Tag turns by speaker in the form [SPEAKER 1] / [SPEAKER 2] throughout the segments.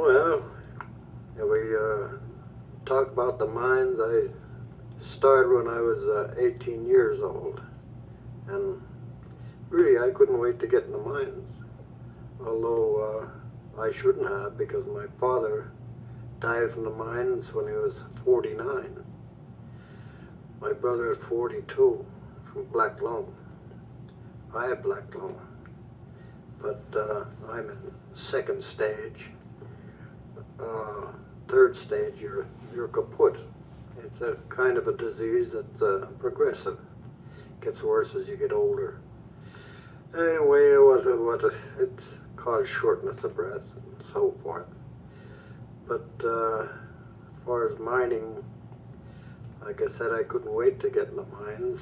[SPEAKER 1] Well, if we talk about the mines, I started when I was 18 years old, and really I couldn't wait to get in the mines, although I shouldn't have, because my father died from the mines when he was 49. My brother is 42 from Black Lung. I have Black Lung, but I'm in second stage. Third stage, you're kaput. It's a kind of a disease that's progressive. Gets worse as you get older. Anyway, it's caused shortness of breath and so forth. But as far as mining, like I said, I couldn't wait to get in the mines,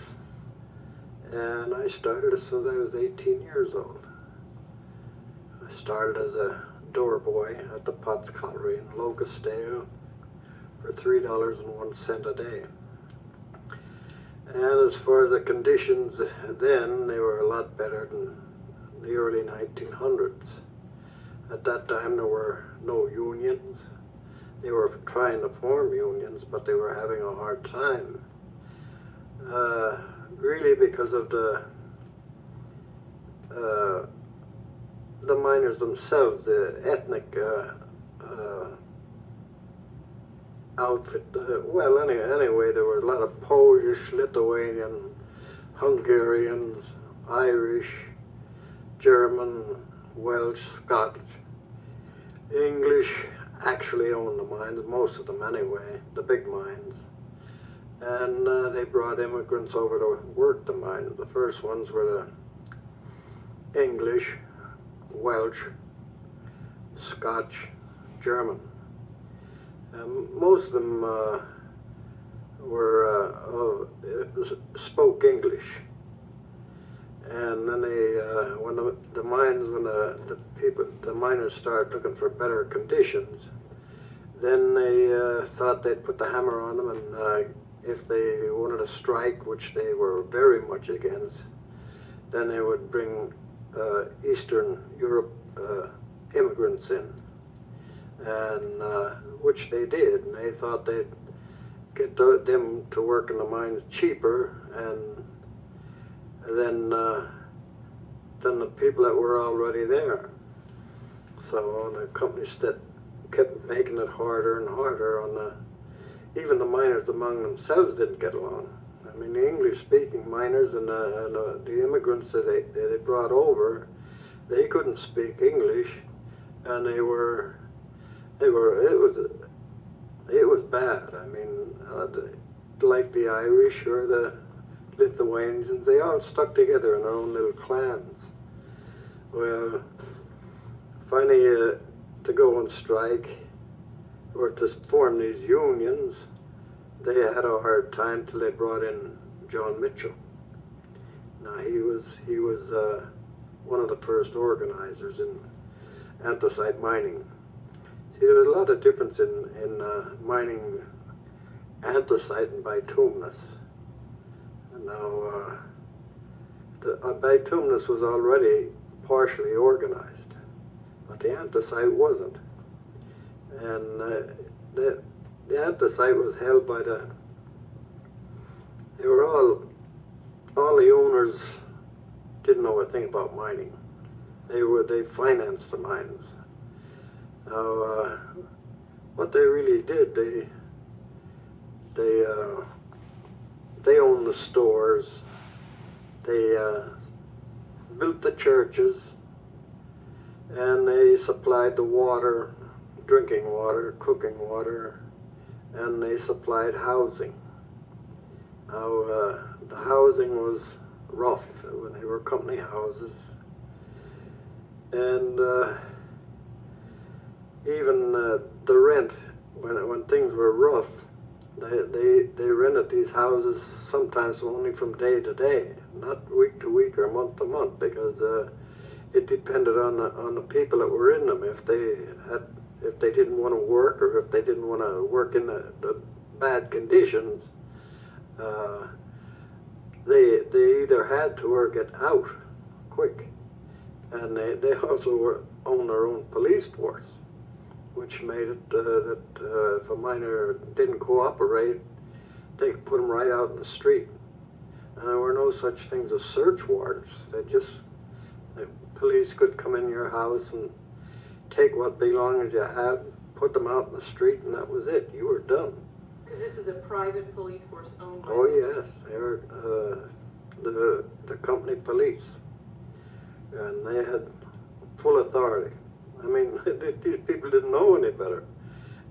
[SPEAKER 1] and I started as soon as I was 18 years old. I started as a door boy at the Potts Colliery in Locustale for $3.01 a day. And as far as the conditions then, they were a lot better than the early 1900s. At that time there were no unions. They were trying to form unions, but they were having a hard time. Really because of the miners themselves, the ethnic outfit. Well, anyway, there were a lot of Polish, Lithuanian, Hungarians, Irish, German, Welsh, Scotch. English actually owned the mines, most of them anyway, the big mines. And they brought immigrants over to work the mines. The first ones were the English, Welsh, Scotch, German. Most of them spoke English, and then they, when the miners started looking for better conditions, then they thought they'd put the hammer on them, and if they wanted to strike, which they were very much against, then they would bring Eastern Europe immigrants in, and which they did, and they thought they'd get them to work in the mines cheaper, and than the people that were already there. So the companies that kept making it harder and harder on even the miners among themselves didn't get along. I mean, the English-speaking miners and the immigrants that they brought over, they couldn't speak English, and it was bad. I mean, like the Irish or the Lithuanians, they all stuck together in their own little clans. Well, finally, to go on strike or to form these unions, they had a hard time till they brought in John Mitchell. Now he was one of the first organizers in anthracite mining. See, there was a lot of difference in mining anthracite and bituminous. And now the bituminous was already partially organized, but the anthracite wasn't. And the anthracite was held by they were all the owners didn't know a thing about mining. They financed the mines. Now, what they really did, they owned the stores, they built the churches, and they supplied the water, drinking water, cooking water, and they supplied housing. Now, the housing was rough when they were company houses, and even the rent, when things were rough, they rented these houses sometimes only from day to day, not week to week or month to month, because it depended on the people that were in them. If they didn't want to work, or if they didn't want to work in the bad conditions, they either had to or get out quick. And they also owned their own police force. which made it that if a miner didn't cooperate, they could put him right out in the street. And there were no such things as search warrants. The police could come in your house and take what belongings you had, put them out in the street, and that was it. You were done.
[SPEAKER 2] Because this is a private police force owned by...
[SPEAKER 1] Oh yes, they were the company police, and they had full authority. I mean, these people didn't know any better,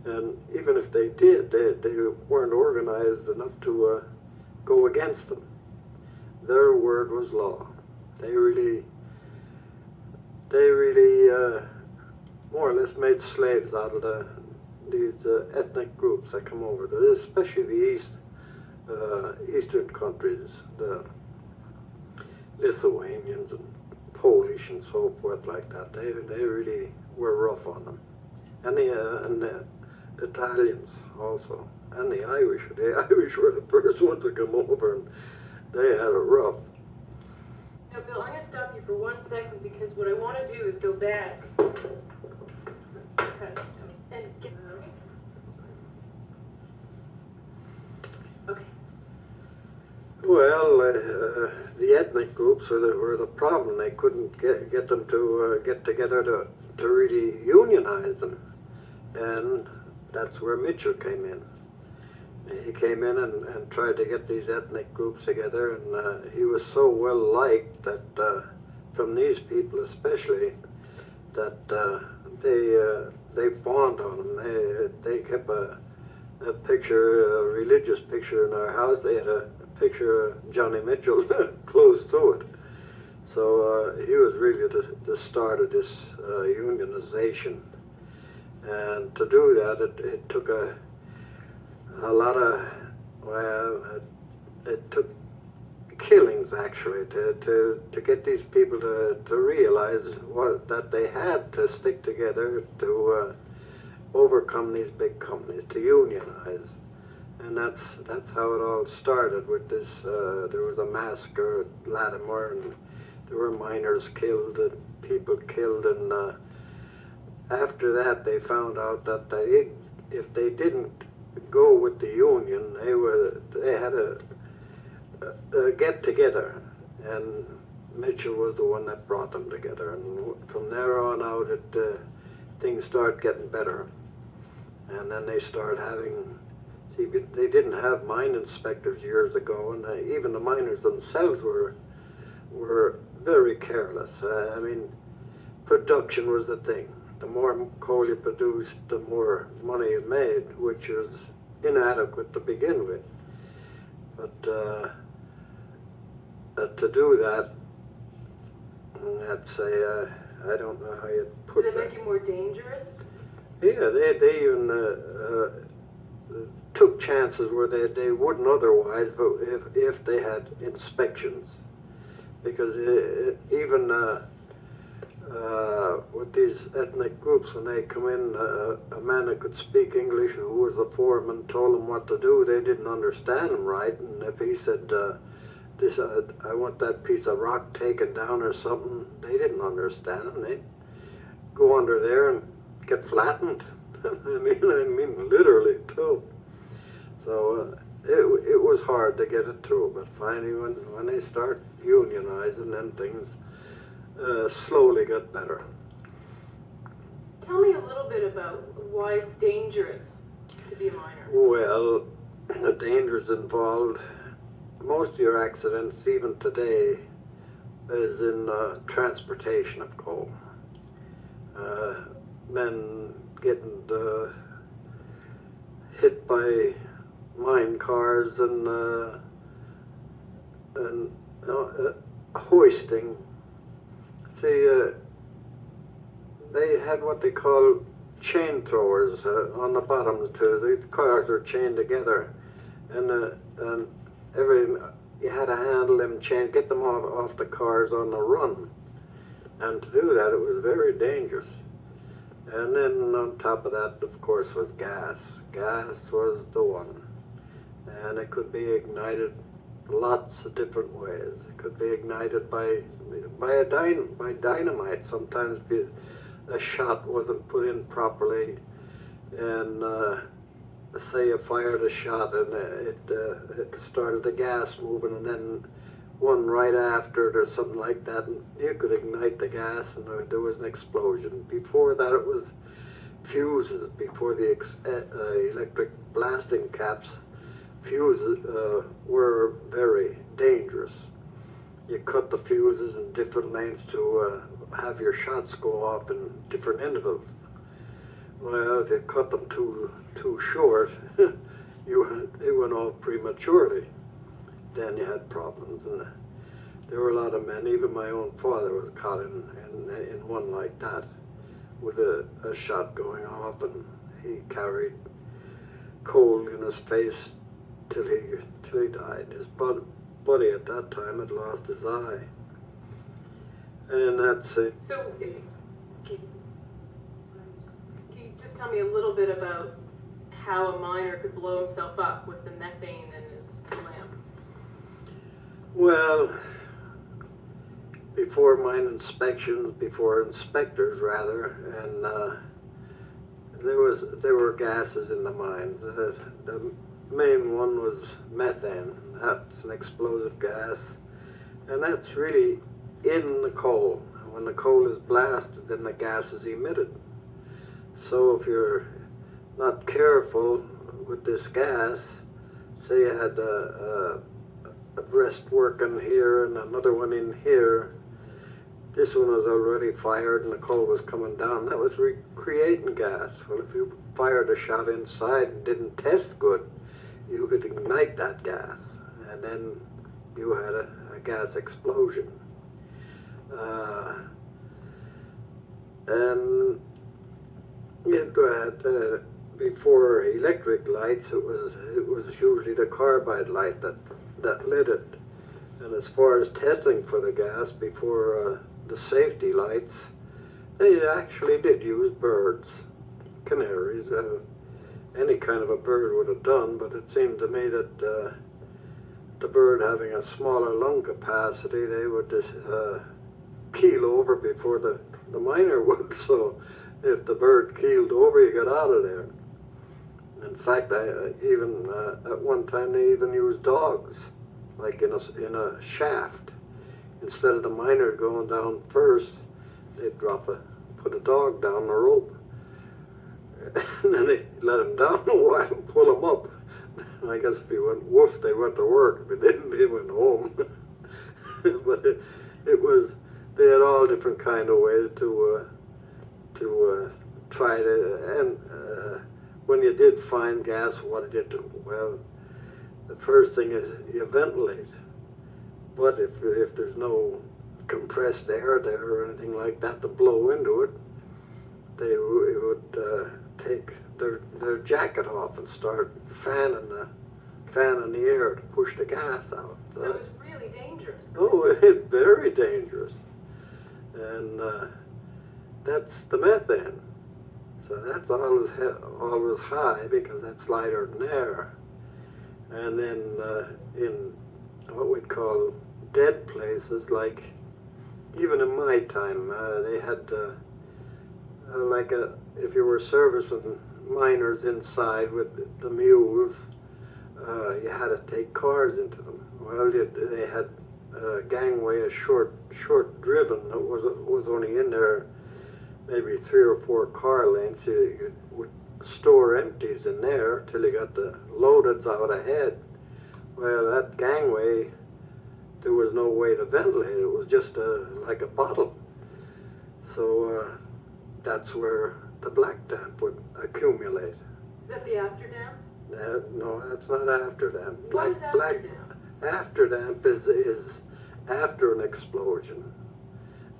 [SPEAKER 1] and even if they did, they weren't organized enough to go against them. Their word was law. They really more or less made slaves out of these ethnic groups that come over there, especially the eastern countries, the Lithuanians and Polish and so forth like that. They really were rough on them, and the Italians also, and the Irish. The Irish were the first ones to come over, and they had it rough.
[SPEAKER 2] Now, Bill, I'm going to stop you for 1 second because what I want to do is go back and get... Okay.
[SPEAKER 1] Well, the ethnic groups were the problem. They couldn't get them to get together to really unionize them, and that's where Mitchell came in. He came in and tried to get these ethnic groups together, and he was so well liked that from these people especially, that they fawned on him. They kept a picture, a religious picture in our house. They had a picture of Johnny Mitchell close to it. So he was really the start of this unionization. And to do that, it took a lot of, well, it took killings actually to get these people to realize that they had to stick together to overcome these big companies, to unionize. And that's how it all started with this. There was a massacre at Latimer, and there were miners killed and people killed, and after that they found out that if they didn't go with the union, they had a get together, and Mitchell was the one that brought them together, and from there on out things started getting better. And then they started having, see, they didn't have mine inspectors years ago, and even the miners themselves were very careless. I mean, production was the thing. The more coal you produced, the more money you made, which was inadequate to begin with. But to do that, I'd say, I don't know how you'd put that.
[SPEAKER 2] Did it make it more dangerous?
[SPEAKER 1] Yeah, they even took chances where they wouldn't otherwise, but if they had inspections, because even with these ethnic groups, when they come in, a man that could speak English, who was the foreman, told them what to do. They didn't understand him right, and if he said, I want that piece of rock taken down or something, they didn't understand him. They'd go under there and get flattened. I mean literally too. So it was hard to get it through, but finally when they start unionizing, then things slowly got better.
[SPEAKER 2] Tell me a little bit about why it's dangerous to be a miner.
[SPEAKER 1] Well, the dangers involved, most of your accidents even today is in transportation of coal. Men getting hit by mine cars and hoisting. See, they had what they call chain throwers on the bottoms too. The cars are chained together, and you had to handle them chain, get them off the cars on the run, and to do that it was very dangerous. And then on top of that, of course, was gas. Gas was the one, and it could be ignited lots of different ways. It could be ignited by dynamite. Sometimes a shot wasn't put in properly, and say you fired a shot and it started the gas moving, and then one right after it or something like that, and you could ignite the gas and there was an explosion. Before that it was fuses, before the electric blasting caps. Fuses were very dangerous. You cut the fuses in different lengths to have your shots go off in different intervals. Well, if you cut them too short, it went off prematurely. Then you had problems, and there were a lot of men. Even my own father was caught in one like that, with a shot going off, and he carried coal in his face till he died. His buddy at that time had lost his eye, and that's it.
[SPEAKER 2] So, can you just tell me a little bit about how a miner could blow himself up with the methane in his lamp?
[SPEAKER 1] Well, before mine inspections, before inspectors rather, and there were gases in the mines. The main one was methane. That's an explosive gas, and that's really in the coal. When the coal is blasted, then the gas is emitted. So if you're not careful with this gas, say you had a breast working here and another one in here, this one was already fired and the coal was coming down. That was creating gas. Well, if you fired a shot inside and didn't test good, you could ignite that gas, and then you had a gas explosion. And it had, before electric lights, it was usually the carbide light that lit it. And as far as testing for the gas before the safety lights, they actually did use birds, canaries. Any kind of a bird would have done, but it seemed to me that the bird having a smaller lung capacity, they would just keel over before the miner would. So if the bird keeled over, you got out of there. In fact, even at one time they even used dogs, like in a shaft. Instead of the miner going down first, they'd put a dog down the rope. And then they let him down a while and pull him up. And I guess if he went woof, they went to work. If he didn't, he went home. But it was, they had all different kind of ways to try to, and when you did find gas, what did you do? Well, the first thing is you ventilate. But if there's no compressed air there or anything like that to blow into it, they would take their jacket off and start fanning the air to push the gas out.
[SPEAKER 2] So it was really dangerous.
[SPEAKER 1] Oh, it's very dangerous. And that's the methane. So that's always high because that's lighter than air. And then in what we'd call dead places, like even in my time, they had if you were servicing miners inside with the mules, you had to take cars into them. Well, they had a gangway, a short driven that was only in there maybe 3 or 4 car lengths. You would store empties in there till you got the loadeds out ahead. Well, that gangway, there was no way to ventilate it. It was just like a bottle. So that's where the black damp would accumulate.
[SPEAKER 2] Is that the after damp?
[SPEAKER 1] No, that's not after damp.
[SPEAKER 2] What is after damp?
[SPEAKER 1] After damp is after an explosion.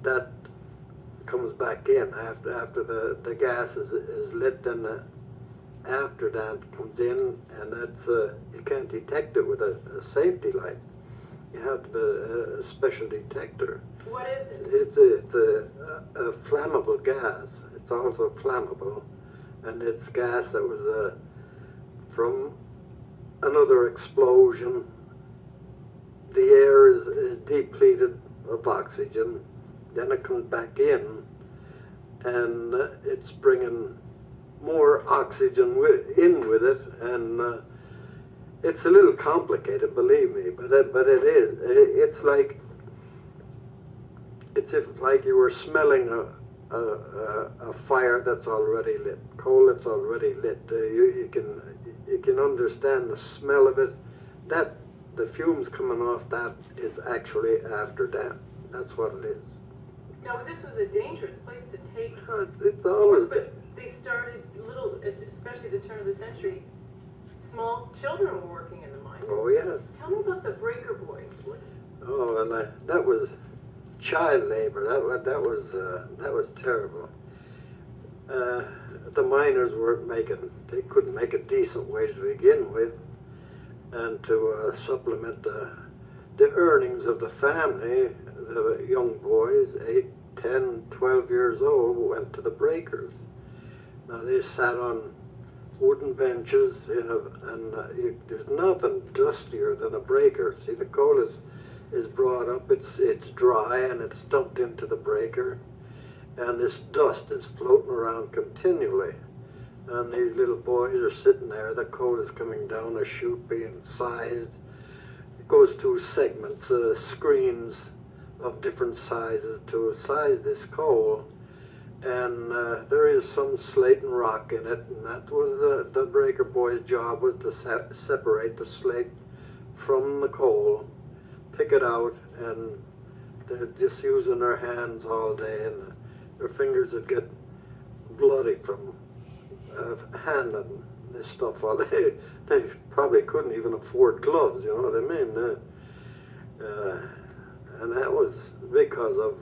[SPEAKER 1] That comes back in after the gas is lit. Then the after damp comes in, and that's you can't detect it with a safety light. You have to be a special detector.
[SPEAKER 2] What is it?
[SPEAKER 1] It's a flammable gas. It's also flammable, and it's gas that was from another explosion. The air is depleted of oxygen, then it comes back in, and it's bringing more oxygen in with it, and it's a little complicated, believe me, but it is. It's like it's if like you were smelling a fire that's already lit, coal that's already lit. You can understand the smell of it. That the fumes coming off that is actually after that. That's what it is.
[SPEAKER 2] Now, this was a dangerous place to take.
[SPEAKER 1] It's always.
[SPEAKER 2] But they started little, especially the turn of the century. Small children were working in the mines.
[SPEAKER 1] Oh yeah.
[SPEAKER 2] Tell me about the breaker boys.
[SPEAKER 1] Oh, and that was child labor. That was terrible. The miners weren't making. They couldn't make a decent wage to begin with, and to supplement the earnings of the family, the young boys, 8, 10, 12 years old, went to the breakers. Now they sat on wooden benches, there's nothing dustier than a breaker. See, the coal is brought up, it's dry, and it's dumped into the breaker, and this dust is floating around continually. And these little boys are sitting there, the coal is coming down a chute being sized. It goes through segments, screens of different sizes to size this coal. And there is some slate and rock in it, and that was the breaker boy's job, was to separate the slate from the coal, pick it out, and they're just using their hands all day, and their fingers would get bloody from handling this stuff all day. They probably couldn't even afford gloves, you know what I mean? And that was because of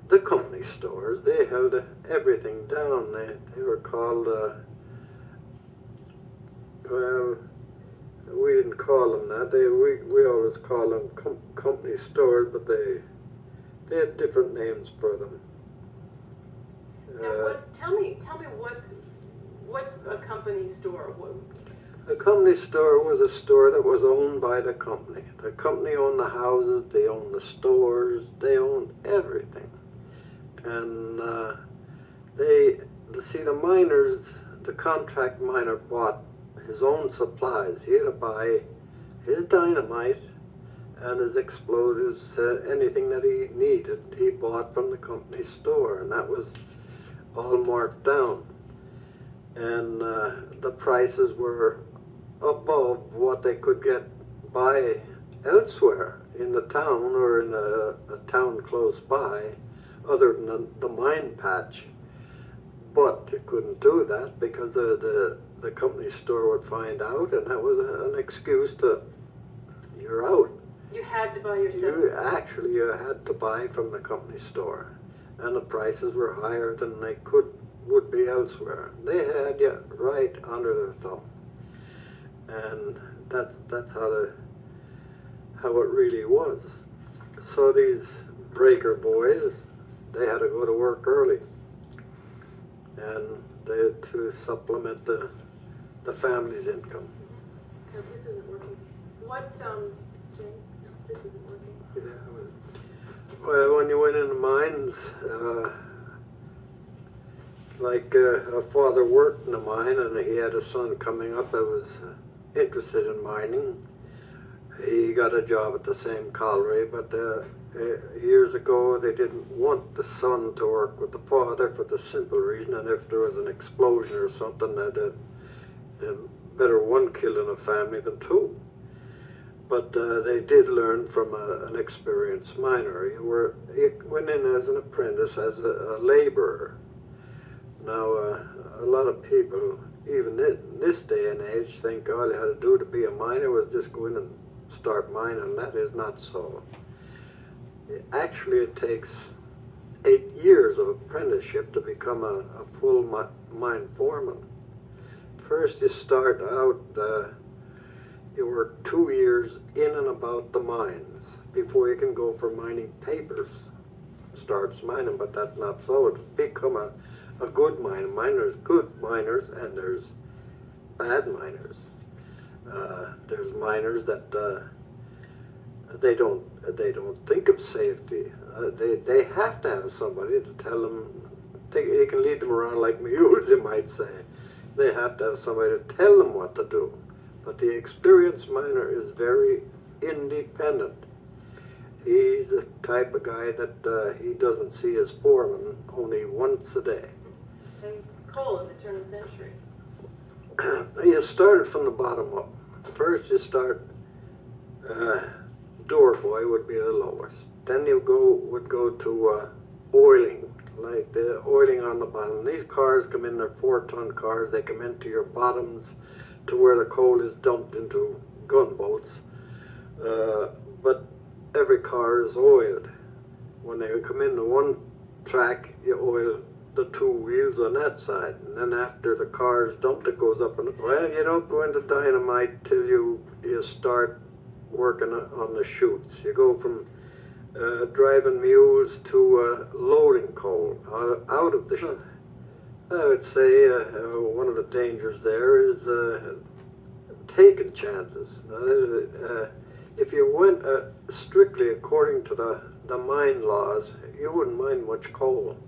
[SPEAKER 1] the company stores. They held everything down. They were called, well, we didn't call them that. We always call them company stores, but they had different names for them.
[SPEAKER 2] Now, tell me what's a company store?
[SPEAKER 1] A company store was a store that was owned by the company. The company owned the houses, they owned the stores, they owned everything. And the miners, the contract miner bought his own supplies. He had to buy his dynamite and his explosives, anything that he needed, he bought from the company store, and that was all marked down. And the prices were above what they could get by elsewhere in the town or in a town close by, other than the mine patch. But you couldn't do that because the company store would find out, and that was an excuse to, you're out.
[SPEAKER 2] You had to buy your stuff?
[SPEAKER 1] You had to buy from the company store, and the prices were higher than they would be elsewhere. They had you right under their thumb, and that's how it really was. So these breaker boys, they had to go to work early, and they had to supplement the family's income.
[SPEAKER 2] No, this isn't working. What, James? This isn't working.
[SPEAKER 1] Well, when you went in the mines, a father worked in a mine, and he had a son coming up that was interested in mining. He got a job at the same colliery, but years ago they didn't want the son to work with the father for the simple reason that if there was an explosion or something, that better one kill in a family than two. But they did learn from an experienced miner. He went in as an apprentice, as a laborer. Now, a lot of people, even in this day and age, think all you had to do to be a miner was just go in and start mining. That is not so. Actually, it takes 8 years of apprenticeship to become a full mine foreman. First, you start out, you work 2 years in and about the mines before you can go for mining papers. Starts mining, but that's not so. To become a good miner, there's good miners and there's bad miners. There's miners that they don't think of safety. They have to have somebody to tell them you can lead them around like mules, you might say. They have to have somebody to tell them what to do. But the experienced miner is very independent. He's the type of guy that he doesn't see his foreman only once a day.
[SPEAKER 2] And coal at the turn of the century.
[SPEAKER 1] You started from the bottom up. First you start, door boy would be the lowest. Then you would go to oiling, like the oiling on the bottom. These cars come in, they're 4-ton cars. They come into your bottoms to where the coal is dumped into gunboats. But every car is oiled. When they come into one track, you oil the 2 wheels on that side, and then after the car is dumped, it goes up. And well, you don't go into dynamite till you start working on the chutes. You go from driving mules to loading coal out of the chute. I would say one of the dangers there is taking chances. If you went strictly according to the mine laws, you wouldn't mine much coal.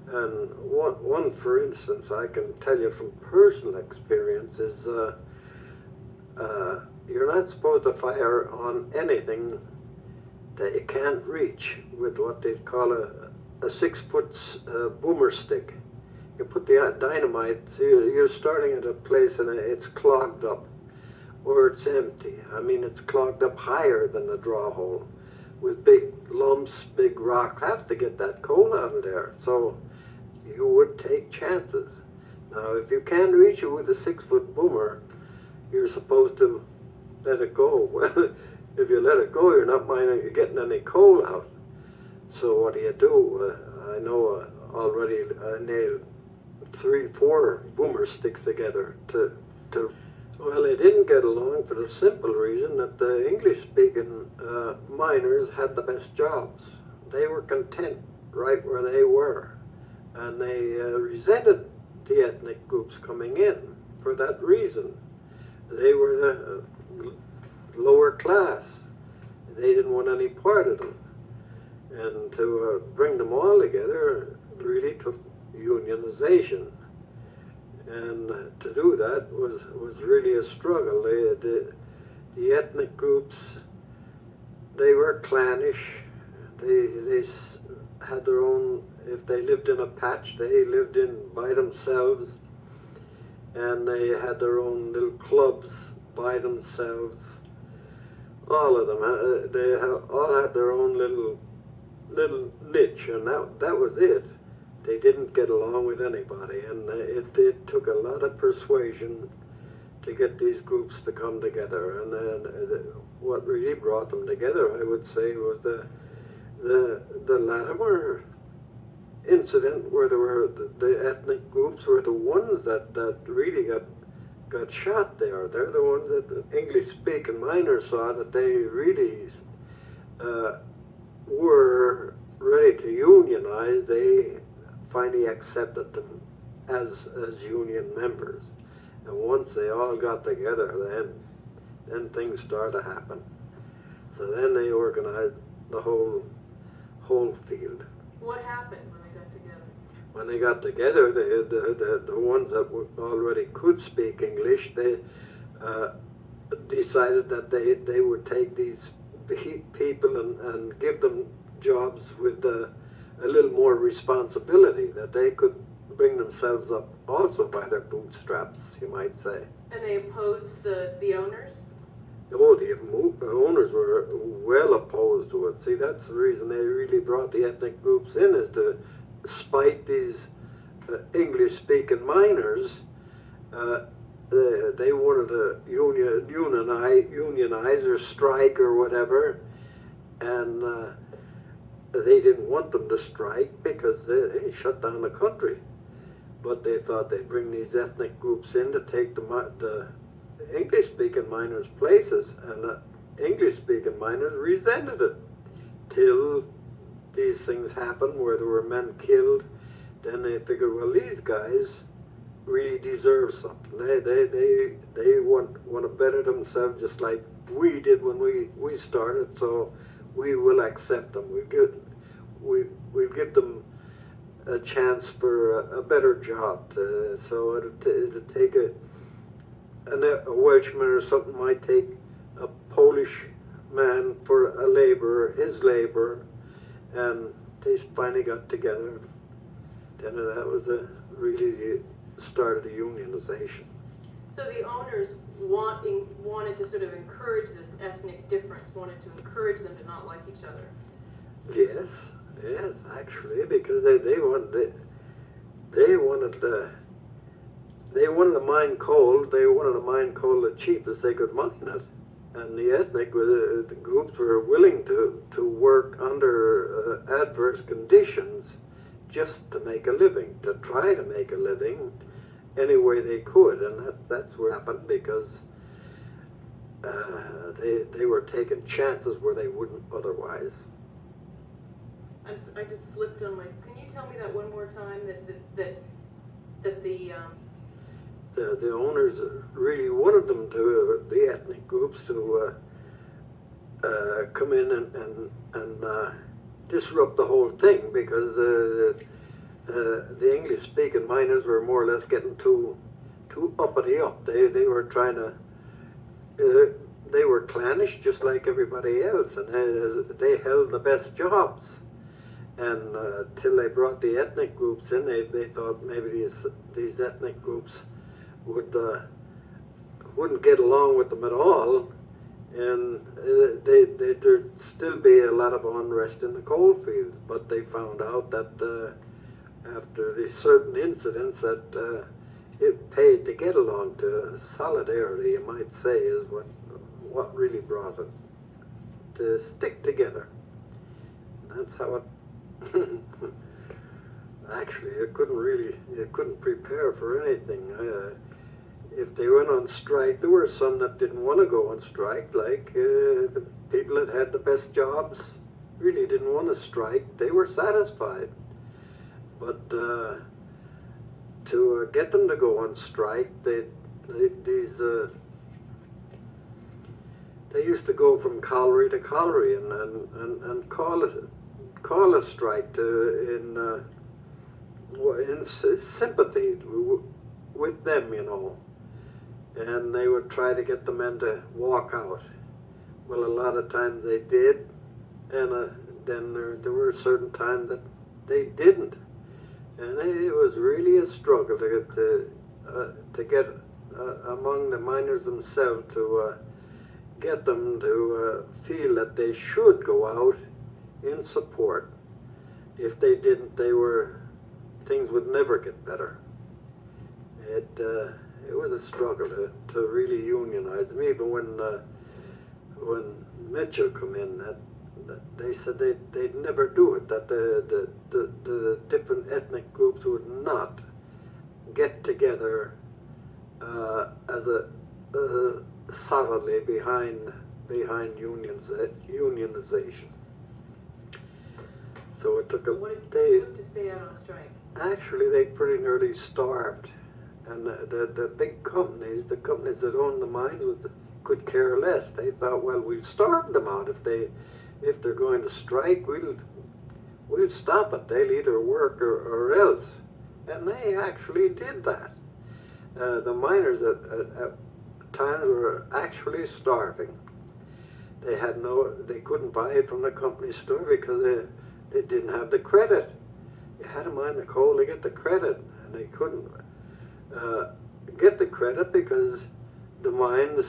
[SPEAKER 1] And one, for instance, I can tell you from personal experience is you're not supposed to fire on anything that you can't reach with what they call a 6-foot boomer stick. You put the dynamite, so you're starting at a place and it's clogged up, or it's empty. I mean, it's clogged up higher than the draw hole, with big lumps, big rocks. Have to get that coal out of there. So you would take chances. Now, if you can't reach it with a 6-foot boomer, you're supposed to let it go. Well, if you let it go, you're not getting any coal out. So what do? I know already I nailed 3-4 boomer sticks together to. Well, they didn't get along for the simple reason that the English-speaking miners had the best jobs. They were content right where they were, and they resented the ethnic groups coming in for that reason. They were the lower class. They didn't want any part of them. And to bring them all together really took unionization. And to do that was really a struggle. The ethnic groups, they were clannish. They had their own, if they lived in a patch, they lived in by themselves. And they had their own little clubs by themselves. All of them, they all had their own little niche, and that was it. They didn't get along with anybody, and it took a lot of persuasion to get these groups to come together. And what really brought them together, I would say, was the Latimer incident, where there were the ethnic groups were the ones that really got shot there. They're the ones that the English-speaking miners saw that they really were ready to unionize. They finally accepted them as union members. And once they all got together, then things started to happen. So then they organized the whole field.
[SPEAKER 2] What happened when they got together?
[SPEAKER 1] When they got together, the ones that already could speak English, they decided that they would take these people and give them jobs with a little more responsibility, that they could bring themselves up also by their bootstraps, you might say.
[SPEAKER 2] And they opposed the owners?
[SPEAKER 1] Oh, the owners were well opposed to it. See, that's the reason they really brought the ethnic groups in, is to spite these English-speaking miners. They wanted to unionize or strike or whatever, and they didn't want them to strike because they shut down the country. But they thought they'd bring these ethnic groups in to take the English-speaking miners' places, and the English-speaking miners resented it till these things happened where there were men killed. Then they figured, well, these guys really deserve something. They want to better themselves just like we did when we started. So we will accept them. We give them a chance for a better job. So it'd take a Welshman or something might take a Polish man for a laborer, his labor, and they finally got together. Then that was really the start of the unionization.
[SPEAKER 2] So the owners wanted to sort of encourage this ethnic difference, wanted to encourage them to not like each other.
[SPEAKER 1] Yes, actually, because they wanted the mine coal. They wanted to mine coal the cheapest they could mine it, and the ethnic the groups were willing to work under adverse conditions just to make a living, to try to make a living any way they could, and that's what happened because they were taking chances where they wouldn't otherwise.
[SPEAKER 2] I just slipped on my. Can you tell me that one more time? That
[SPEAKER 1] the owners really wanted them to, the ethnic groups, to come in and disrupt the whole thing, because the English-speaking miners were more or less getting too uppity up. They were trying to. They were clannish just like everybody else, and they held the best jobs. And till they brought the ethnic groups in, they thought maybe these ethnic groups wouldn't get along with them at all, and there'd still be a lot of unrest in the coal fields. But they found out that after these certain incidents that it paid to get along. To solidarity, you might say, is what really brought it to stick together. That's how it. Actually, you couldn't prepare for anything. If they went on strike, there were some that didn't want to go on strike, like the people that had the best jobs really didn't want to strike. They were satisfied. But to get them to go on strike, they used to go from colliery to colliery and call a strike in sympathy with them, you know, and they would try to get the men to walk out. Well, a lot of times they did, and then there were certain times that they didn't, and it was really a struggle to get among the miners themselves to get them to feel that they should go out in support. If they didn't, things would never get better. It was a struggle to really unionize them. Even when Mitchell come in, they said they'd never do it. That the different ethnic groups would not get together as a solidly behind unionization. So it took
[SPEAKER 2] what it took to stay out on strike?
[SPEAKER 1] Actually, they pretty nearly starved, and the big companies, the companies that owned the mines, could care less. They thought, well, we'll starve them out if they're going to strike. We'll stop it. They'll either work or else, and they actually did that. The miners at times were actually starving. They couldn't buy it from the company store because they didn't have the credit. You had to mine the coal to get the credit, and they couldn't get the credit because the mines,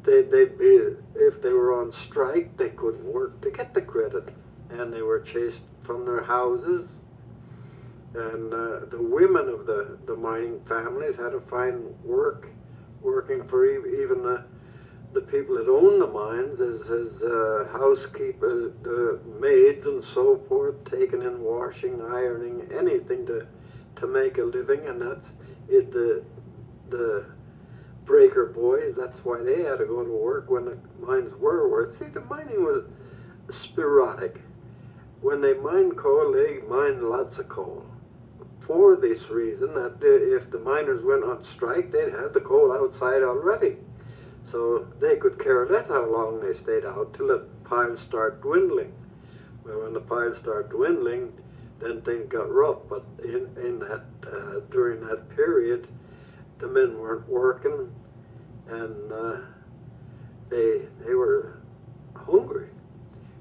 [SPEAKER 1] they'd be, if they were on strike, they couldn't work to get the credit, and they were chased from their houses. And the women of the mining families had to find working for even the people that own the mines as housekeepers, maids and so forth, taking in washing, ironing, anything to make a living. And that's it. The breaker boys, that's why they had to go to work when the mines were worth. See, the mining was sporadic. When they mined coal, they mined lots of coal. For this reason, that if the miners went on strike, they'd have the coal outside already. So they could care less how long they stayed out till the piles start dwindling. Well, when the piles start dwindling, then things got rough. But in that during that period, the men weren't working, and they were hungry.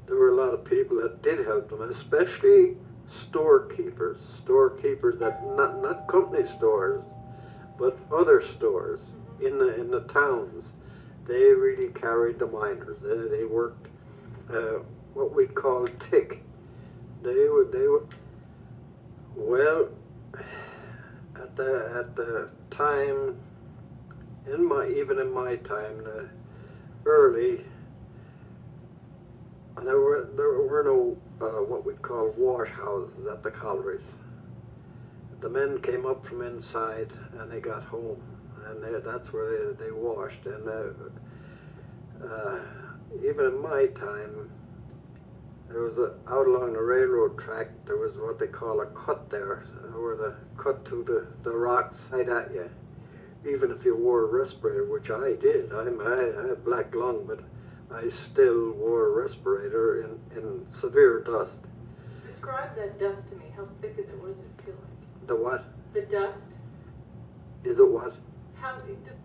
[SPEAKER 1] There were a lot of people that did help them, especially storekeepers that not company stores, but other stores in the towns. They really carried the miners. They worked what we'd call tick. They were well at the time even in my time, early. There were no what we'd call wash houses at the collieries. The men came up from inside and they got home, and that's where they washed. And even in my time, there was out along the railroad track, there was what they call a cut there, where the cut to the rocks right at you. Even if you wore a respirator, which I did, I had black lung, but I still wore a respirator in severe dust.
[SPEAKER 2] Describe that dust to me. How thick is it? What does it feel like?
[SPEAKER 1] The what?
[SPEAKER 2] The dust.
[SPEAKER 1] Is it what?
[SPEAKER 2] How? Just...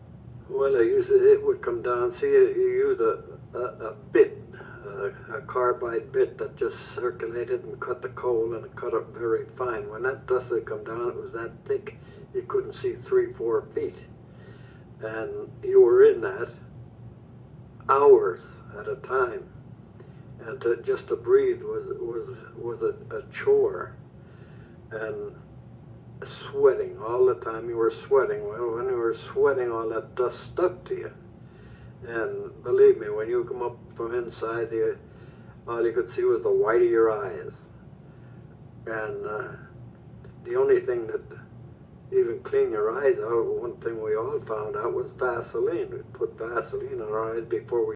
[SPEAKER 1] Well, it would come down. See, you use a bit, a carbide bit that just circulated and cut the coal, and it cut it very fine. When that dust would come down, it was that thick you couldn't see 3-4 feet, and you were in that hours at a time, and just to breathe was a chore, and sweating all the time. You were sweating. Well, when you were sweating, all that dust stuck to you, and believe me, when you come up from inside, all you could see was the white of your eyes, and the only thing that even clean your eyes out, one thing we all found out was Vaseline. We'd put Vaseline on our eyes before we